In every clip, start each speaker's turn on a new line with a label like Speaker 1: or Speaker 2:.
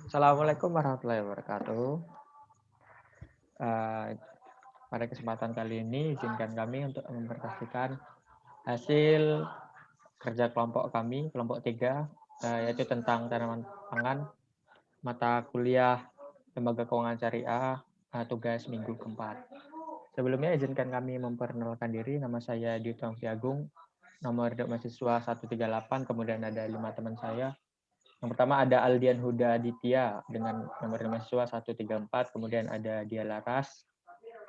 Speaker 1: Assalamualaikum warahmatullahi wabarakatuh. Eh, Pada kesempatan kali ini, izinkan kami untuk mempresentasikan hasil kerja kelompok kami, kelompok 3, yaitu tentang tanaman pangan, mata kuliah Lembaga Keuangan Syariah, tugas minggu keempat. Sebelumnya izinkan kami memperkenalkan diri, nama saya Dwi Tongki Agung, nomor mahasiswa 138, kemudian ada 5 teman saya. Yang pertama ada Aldian Huda Aditya dengan nomor mahasiswa 134, kemudian ada Dia Laras,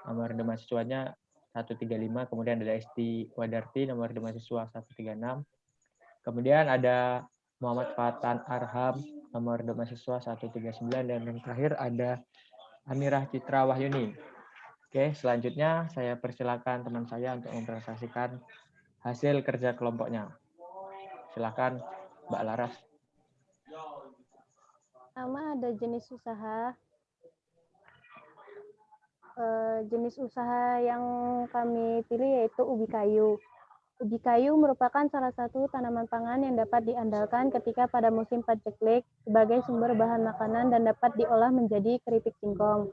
Speaker 1: nomor mahasiswanya 135, kemudian ada Esti Wadarti, nomor mahasiswa 136, kemudian ada Muhammad Fatan Arham, nomor mahasiswa 139, dan yang terakhir ada Amirah Citra Wahyuni. Oke, selanjutnya saya persilakan teman saya untuk mempresentasikan hasil kerja kelompoknya. Silakan Mbak Laras.
Speaker 2: Pertama ada jenis usaha. Jenis usaha yang kami pilih yaitu ubi kayu. Ubi kayu merupakan salah satu tanaman pangan yang dapat diandalkan ketika pada musim paceklik sebagai sumber bahan makanan dan dapat diolah menjadi keripik singkong.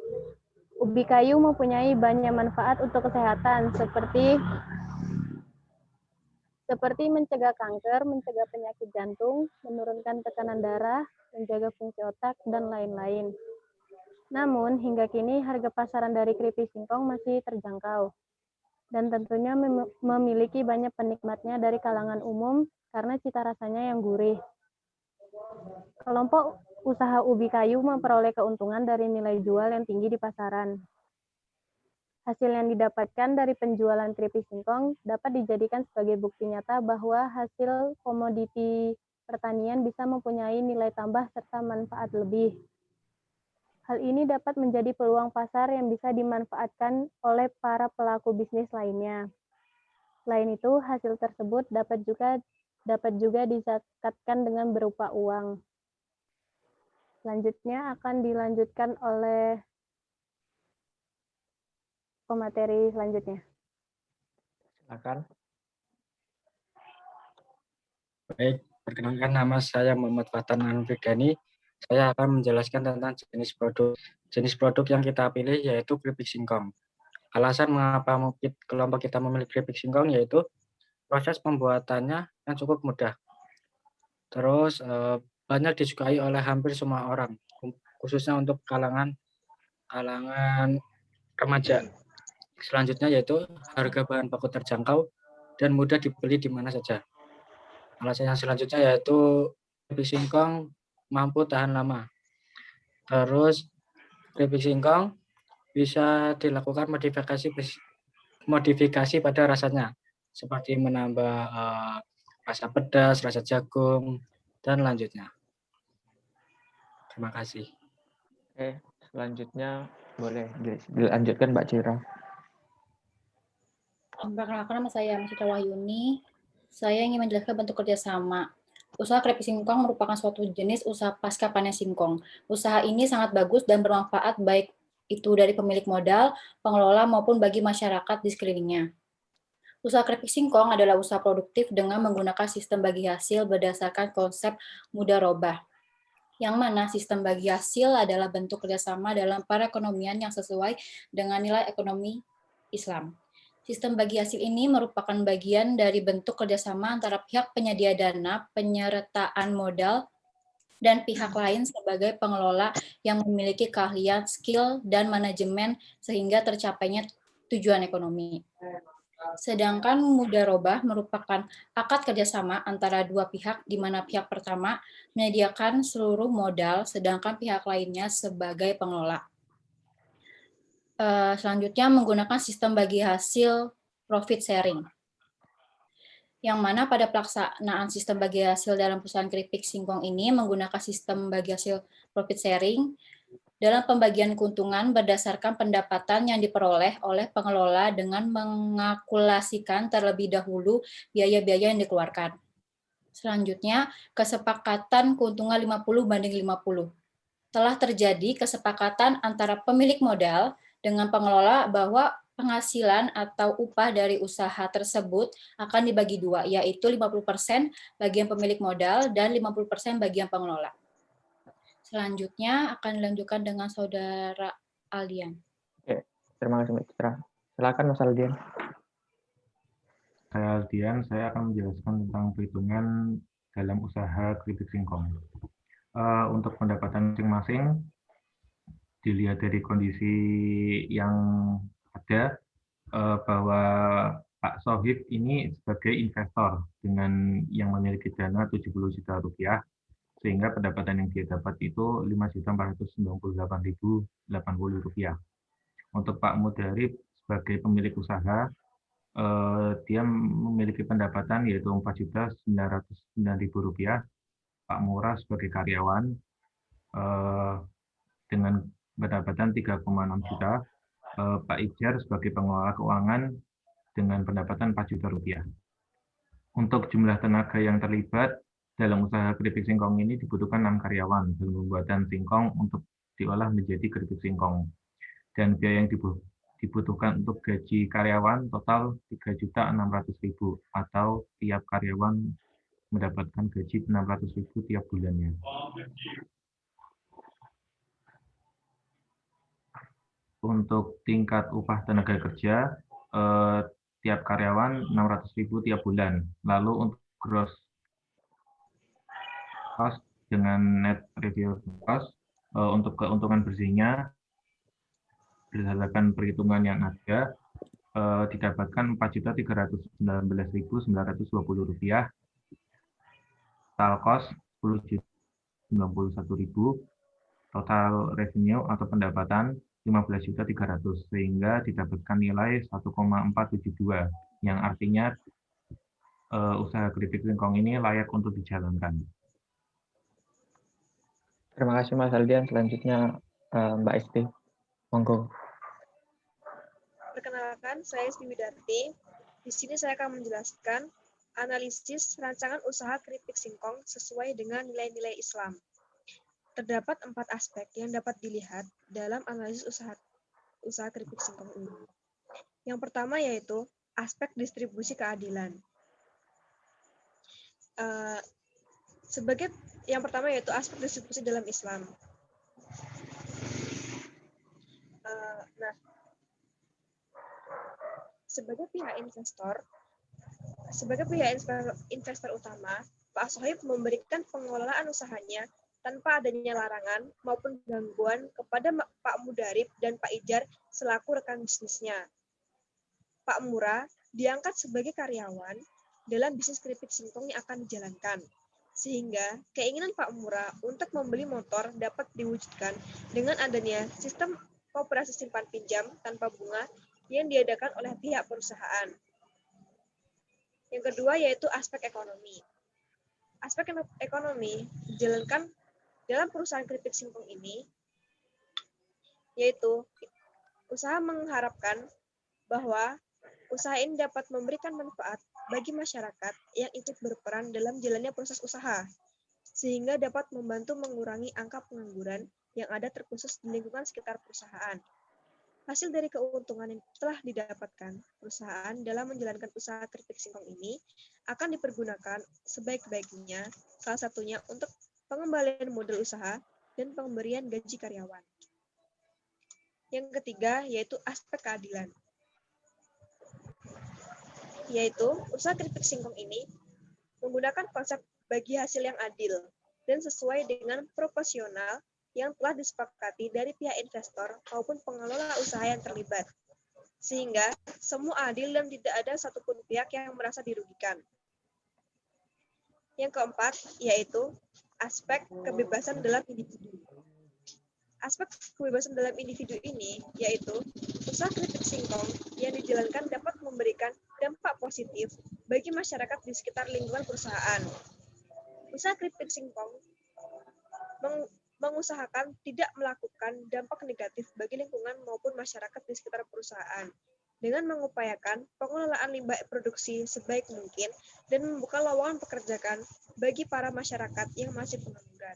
Speaker 2: Ubi kayu mempunyai banyak manfaat untuk kesehatan seperti mencegah kanker, mencegah penyakit jantung, menurunkan tekanan darah, menjaga fungsi otak, dan lain-lain. Namun, hingga kini harga pasaran dari keripik singkong masih terjangkau dan tentunya memiliki banyak penikmatnya dari kalangan umum karena cita rasanya yang gurih. Kelompok usaha ubi kayu memperoleh keuntungan dari nilai jual yang tinggi di pasaran. Hasil yang didapatkan dari penjualan keripik singkong dapat dijadikan sebagai bukti nyata bahwa hasil komoditi pertanian bisa mempunyai nilai tambah serta manfaat lebih. Hal ini dapat menjadi peluang pasar yang bisa dimanfaatkan oleh para pelaku bisnis lainnya. Selain itu, hasil tersebut dapat juga dizakatkan dengan berupa uang. Selanjutnya akan dilanjutkan oleh pemateri selanjutnya.
Speaker 1: Silakan.
Speaker 3: Baik, perkenalkan nama saya Muhammad Fatan Anfigani. Saya akan menjelaskan tentang jenis produk. Jenis produk yang kita pilih yaitu keripik singkong. Alasan mengapa kelompok kita memilih keripik singkong yaitu proses pembuatannya yang cukup mudah. Terus banyak disukai oleh hampir semua orang, khususnya untuk kalangan remaja. Selanjutnya yaitu harga bahan baku terjangkau dan mudah dibeli di mana saja. Alasan yang selanjutnya yaitu keripik singkong mampu tahan lama. Terus keripik singkong bisa dilakukan modifikasi pada rasanya, seperti menambah rasa pedas, rasa jagung, dan lanjutnya. Terima kasih.
Speaker 1: Oke, selanjutnya boleh dilanjutkan Mbak Cira.
Speaker 4: Perkenalkan, nama saya Citra Wahyuni. Saya ingin menjelaskan bentuk kerjasama. Usaha keripik singkong merupakan suatu jenis usaha pasca panen singkong. Usaha ini sangat bagus dan bermanfaat baik itu dari pemilik modal, pengelola, maupun bagi masyarakat di sekelilingnya. Usaha keripik singkong adalah usaha produktif dengan menggunakan sistem bagi hasil berdasarkan konsep mudharabah, yang mana sistem bagi hasil adalah bentuk kerjasama dalam perekonomian yang sesuai dengan nilai ekonomi Islam. Sistem bagi hasil ini merupakan bagian dari bentuk kerjasama antara pihak penyedia dana, penyertaan modal, dan pihak lain sebagai pengelola yang memiliki keahlian, skill, dan manajemen sehingga tercapainya tujuan ekonomi. Sedangkan mudharabah merupakan akad kerjasama antara dua pihak di mana pihak pertama menyediakan seluruh modal, sedangkan pihak lainnya sebagai pengelola. Selanjutnya menggunakan sistem bagi hasil profit sharing, yang mana pada pelaksanaan sistem bagi hasil dalam perusahaan keripik singkong ini menggunakan sistem bagi hasil profit sharing dalam pembagian keuntungan berdasarkan pendapatan yang diperoleh oleh pengelola dengan mengakulasikan terlebih dahulu biaya-biaya yang dikeluarkan. Selanjutnya, kesepakatan keuntungan 50/50. Telah terjadi kesepakatan antara pemilik modal dengan pengelola bahwa penghasilan atau upah dari usaha tersebut akan dibagi dua, yaitu 50% bagian pemilik modal dan 50% bagian pengelola. Selanjutnya akan dilanjutkan dengan Saudara Aldian.
Speaker 1: Oke, terima kasih Mbak Citra. Silakan Mas Aldian.
Speaker 5: Saya Aldian, saya akan menjelaskan tentang perhitungan dalam usaha keripik singkong. Untuk pendapatan masing-masing, dilihat dari kondisi yang ada, bahwa Pak Sohib ini sebagai investor dengan yang memiliki dana 70 juta rupiah, sehingga pendapatan yang dia dapat itu 5.498.080 rupiah. Untuk Pak Mudarib sebagai pemilik usaha, dia memiliki pendapatan yaitu 4.909.000 rupiah. Pak Murah sebagai karyawan dengan pendapatan 3,6 juta. Pak Ijar sebagai pengelola keuangan dengan pendapatan 4 juta rupiah. Untuk jumlah tenaga yang terlibat dalam usaha keripik singkong ini dibutuhkan 6 karyawan dalam pembuatan singkong untuk diolah menjadi keripik singkong. Dan biaya yang dibutuhkan untuk gaji karyawan total 3.600.000 atau tiap karyawan mendapatkan gaji 600.000 tiap bulannya. Untuk tingkat upah tenaga kerja, tiap karyawan 600.000 tiap bulan. Lalu untuk gross cost dengan net review cost, untuk keuntungan bersihnya berdasarkan perhitungan yang ada, didapatkan 4.319.920 rupiah. Total cost 10.091.000, total revenue atau pendapatan 15.300, sehingga didapatkan nilai 1,472, yang artinya usaha keripik singkong ini layak untuk dijalankan.
Speaker 1: Terima kasih Mas Aldian. Selanjutnya Mbak Esti. Monggo.
Speaker 6: Perkenalkan, saya Esti Widarti. Di sini saya akan menjelaskan analisis rancangan usaha keripik singkong sesuai dengan nilai-nilai Islam. Terdapat 4 aspek yang dapat dilihat dalam analisis usaha keripik singkong ini. Yang pertama yaitu aspek distribusi keadilan. Yang pertama yaitu aspek distribusi dalam Islam. Sebagai pihak investor utama, Pak Sohib memberikan pengelolaan usahanya tanpa adanya larangan maupun gangguan kepada Pak Mudarib dan Pak Ijar selaku rekan bisnisnya. Pak Murah diangkat sebagai karyawan dalam bisnis keripik singkong yang akan dijalankan, sehingga keinginan Pak Murah untuk membeli motor dapat diwujudkan dengan adanya sistem koperasi simpan pinjam tanpa bunga yang diadakan oleh pihak perusahaan. Yang kedua yaitu aspek ekonomi. Aspek ekonomi dijalankan dalam perusahaan keripik singkong ini, yaitu usaha mengharapkan bahwa usaha ini dapat memberikan manfaat bagi masyarakat yang ikut berperan dalam jalannya proses usaha, sehingga dapat membantu mengurangi angka pengangguran yang ada terkhusus di lingkungan sekitar perusahaan. Hasil dari keuntungan yang telah didapatkan perusahaan dalam menjalankan usaha keripik singkong ini akan dipergunakan sebaik-baiknya, salah satunya untuk pengembalian modal usaha dan pemberian gaji karyawan. Yang ketiga yaitu aspek keadilan. Yaitu usaha keripik singkong ini menggunakan konsep bagi hasil yang adil dan sesuai dengan proporsional yang telah disepakati dari pihak investor maupun pengelola usaha yang terlibat, sehingga semua adil dan tidak ada satupun pihak yang merasa dirugikan. Yang keempat, yaitu aspek kebebasan dalam individu. Aspek kebebasan dalam individu ini, yaitu usaha keripik singkong yang dijalankan dapat memberikan dampak positif bagi masyarakat di sekitar lingkungan perusahaan. Usaha keripik singkong mengusahakan tidak melakukan dampak negatif bagi lingkungan maupun masyarakat di sekitar perusahaan dengan mengupayakan pengelolaan limbah produksi sebaik mungkin dan membuka lowongan pekerjaan bagi para masyarakat yang masih pengangguran.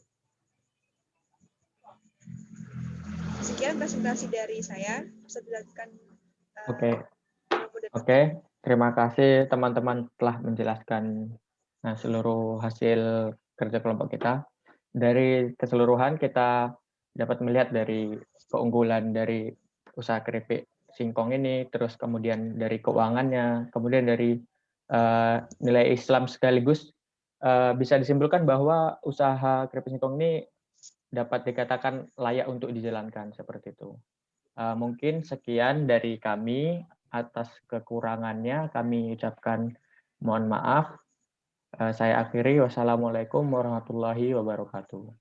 Speaker 6: Sekian presentasi dari saya. Bisa dilanjutkan.
Speaker 1: Oke. Terima kasih teman-teman telah menjelaskan seluruh hasil kerja kelompok kita. Dari keseluruhan kita dapat melihat dari keunggulan dari usaha keripik singkong ini, terus kemudian dari keuangannya, kemudian dari nilai Islam sekaligus bisa disimpulkan bahwa usaha keripik singkong ini dapat dikatakan layak untuk dijalankan seperti itu. Mungkin sekian dari kami. Atas kekurangannya kami ucapkan mohon maaf. Saya akhiri. Wassalamualaikum warahmatullahi wabarakatuh.